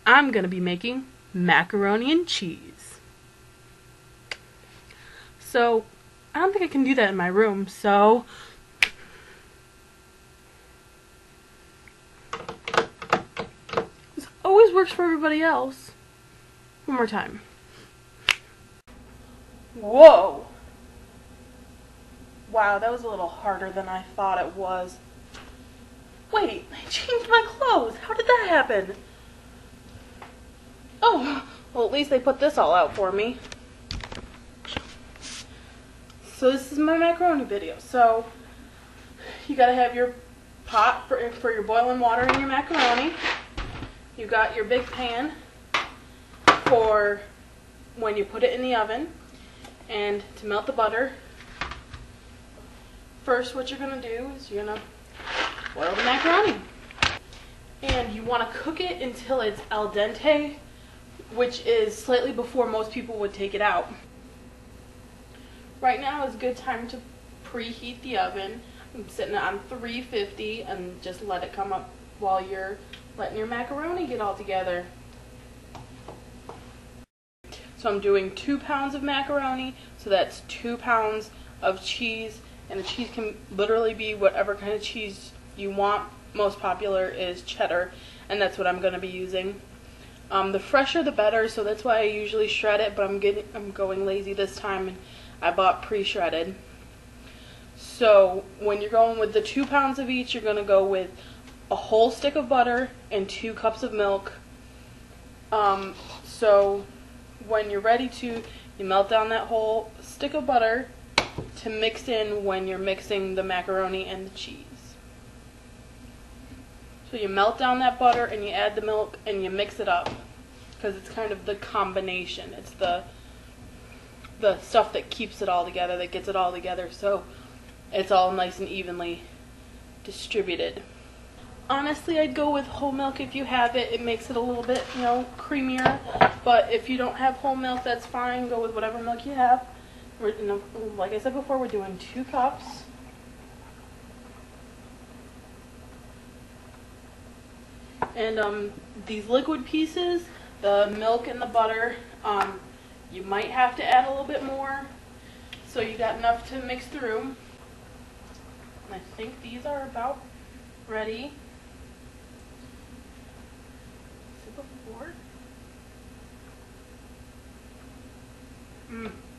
I'm going to be making macaroni and cheese. So, I don't think I can do that in my room, so this always works for everybody else. One more time. Whoa! Wow, that was a little harder than I thought it was. Wait, I changed my clothes. How did that happen? Oh, well, at least they put this all out for me. So this is my macaroni video. So you gotta have your pot for your boiling water and your macaroni. You got your big pan for when you put it in the oven and to melt the butter. First, what you're gonna do is you're gonna boil the macaroni, and you want to cook it until it's al dente, which is slightly before most people would take it out. Right now is a good time to preheat the oven. I'm setting it on 350 and just let it come up while you're letting your macaroni get all together. So I'm doing 2 pounds of macaroni, so that's 2 pounds of cheese, and the cheese can literally be whatever kind of cheese you want. Most popular is cheddar, and that's what I'm going to be using. The fresher the better, so that's why I usually shred it, but I'm going lazy this time and I bought pre-shredded. So when you're going with the 2 pounds of each, you're going to go with a whole stick of butter and 2 cups of milk. So when you're ready to, you melt down that whole stick of butter to mix in when you're mixing the macaroni and the cheese. So you melt down that butter and you add the milk and you mix it up, because it's kind of the combination. It's the stuff that keeps it all together, that gets it all together, so it's all nice and evenly distributed. Honestly, I'd go with whole milk if you have it. It makes it a little bit, creamier. But if you don't have whole milk, that's fine. Go with whatever milk you have. Like I said before, we're doing 2 cups. And these liquid pieces, the milk and the butter, you might have to add a little bit more, so you got enough to mix through. And I think these are about ready. Before.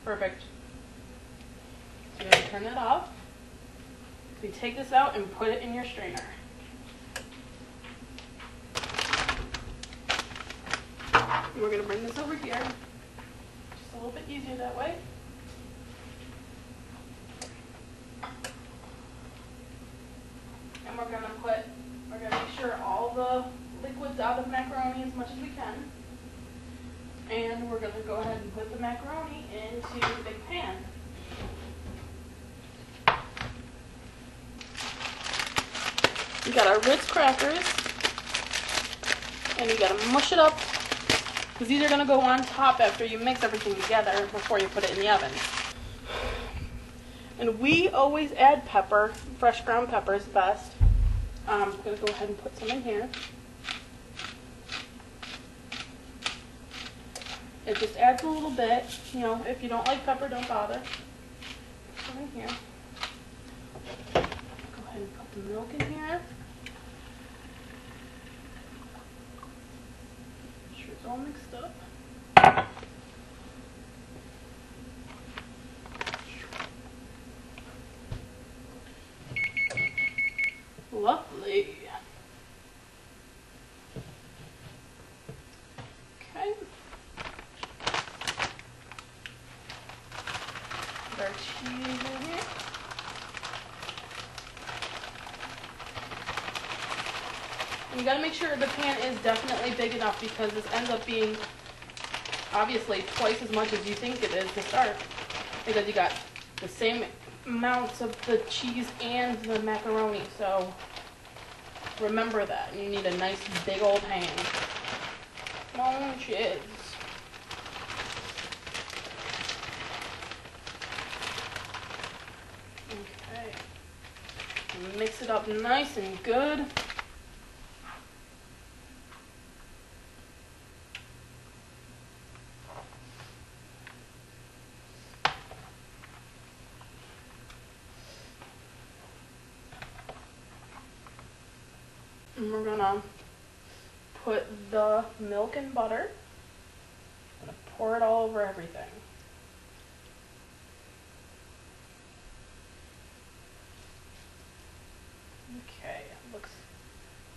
Perfect. So you're going to turn it off. So you take this out and put it in your strainer. We're going to bring this over here. Just a little bit easier that way. And we're going to make sure all the liquids out of macaroni as much as we can. And we're going to go ahead and put the macaroni into the big pan. You got our Ritz crackers, and you got to mush it up, because these are going to go on top after you mix everything together before you put it in the oven. And we always add pepper. Fresh ground pepper is best. I'm going to go ahead and put some in here. It just adds a little bit. If you don't like pepper, don't bother. Put some in here. Go ahead and put the milk in here. Make sure it's all mixed up. Lovely. Okay. Put our cheese in here. And you gotta make sure the pan is definitely big enough, because this ends up being obviously twice as much as you think it is to start, because you got the same amounts of the cheese and the macaroni, so remember that. You need a nice big old pan. Come on, cheese. Okay. Mix it up nice and good. And we're gonna put the milk and butter. I'm gonna pour it all over everything. Okay, it looks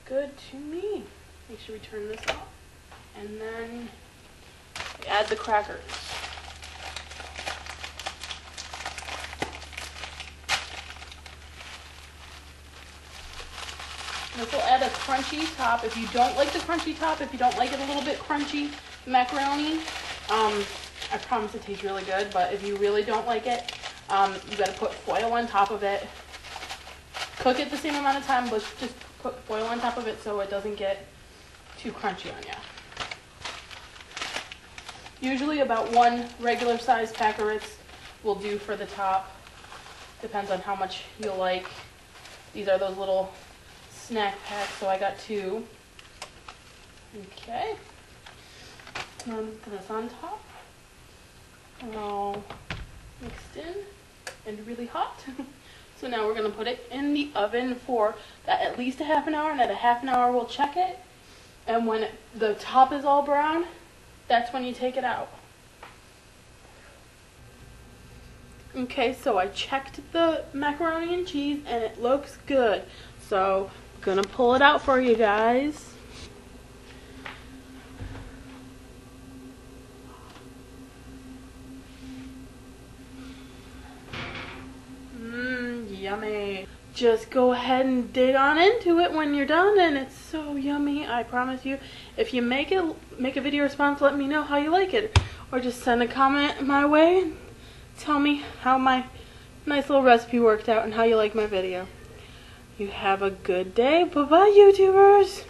good to me. Make sure we turn this off. And then we add the crackers. This will add a crunchy top. If you don't like the crunchy top, if you don't like it a little bit crunchy, macaroni, I promise it tastes really good, but if you really don't like it, you gotta put foil on top of it. Cook it the same amount of time, but just put foil on top of it so it doesn't get too crunchy on you. Usually about 1 regular size pack of Ritz will do for the top. Depends on how much you'll like. These are those little snack packs, so I got 2. Okay. And put this on top. All mixed in and really hot. So now we're going to put it in the oven for at least a half an hour, and at a half an hour we'll check it. And when the top is all brown, that's when you take it out. Okay, so I checked the macaroni and cheese and it looks good. So I'm going to pull it out for you guys. Yummy. Just go ahead and dig on into it when you're done, and it's so yummy. I promise you. If you make a video response, let me know how you like it, or just send a comment my way and tell me how my nice little recipe worked out and how you like my video. You have a good day. Bye bye, YouTubers.